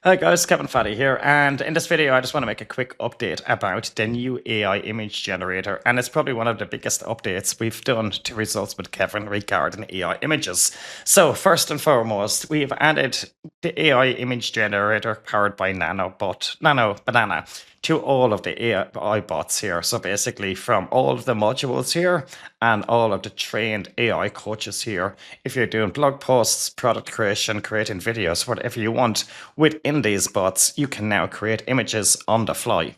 Hi guys, Kevin Fatty here, and in this video I just want to make a quick update about the new AI image generator, and it's probably one of the biggest updates we've done to results with Kevin regarding AI images. So first and foremost, we've added the AI image generator powered by Nano Banana to all of the AI bots here. So basically from all of the modules here and all of the trained AI coaches here, if you're doing blog posts, product creation, creating videos, whatever you want, within these bots, you can now create images on the fly.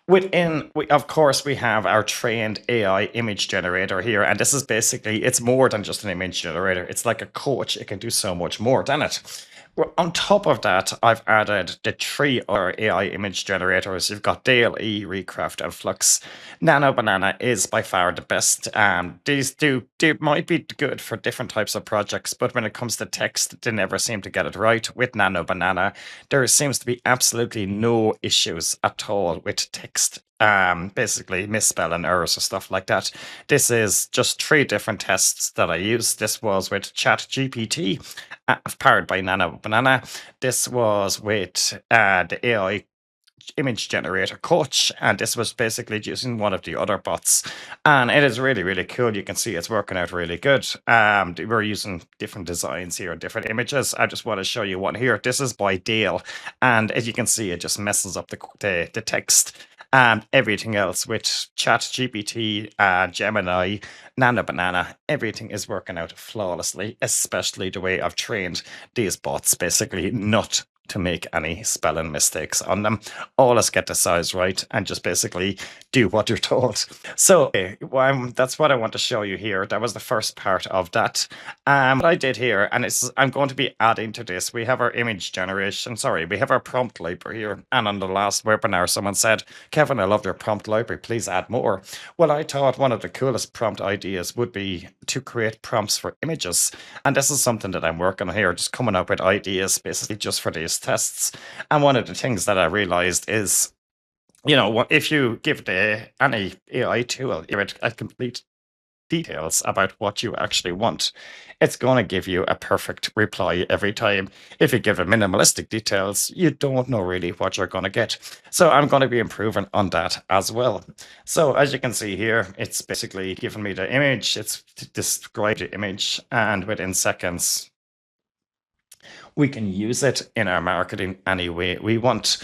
Of course, we have our trained AI image generator here, and this is basically, it's more than just an image generator. It's like a coach. It can do so much more than it. Well, on top of that, I've added the three other AI image generators. You've got DALL, Recraft, and Flux. Nano Banana is by far the best. They might be good for different types of projects, but when it comes to text, they never seem to get it right. With Nano Banana, there seems to be absolutely no issues at all with text. Basically misspelling errors or stuff like that. This is just three different tests that I used. This was with ChatGPT, powered by Nano Banana. This was with the AI image generator coach, and this was basically using one of the other bots, and it is really, really cool. You can see it's working out really good. We're using different designs here, different images. I just want to show you one here. This is by DALL, and as you can see, it just messes up the text and everything else with ChatGPT, Gemini, Nano Banana. Everything is working out flawlessly, especially the way I've trained these bots, basically not to make any spelling mistakes on them. Always get the size right and just basically do what you're told. So that's what I want to show you here. That was the first part of that. What I did here, and I'm going to be adding to this. We have our image generation. Sorry, we have our prompt library here. And on the last webinar, someone said, Kevin, I love your prompt library. Please add more. Well, I thought one of the coolest prompt ideas would be to create prompts for images. And this is something that I'm working on here, just coming up with ideas basically just for these tests. And one of the things that I realized is, if you give any AI tool a complete details about what you actually want, it's going to give you a perfect reply every time. If you give it minimalistic details, you don't know really what you're going to get. So I'm going to be improving on that as well. So as you can see here, it's basically given me the image. It's described the image, and within seconds, we can use it in our marketing any way we want.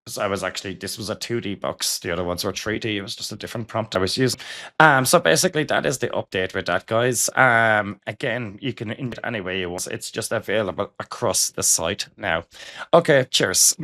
So this was a 2D box. The other ones were 3D. It was just a different prompt I was using. So basically that is the update with that, guys. Again, you can input any way you want. It's just available across the site now. Okay, cheers.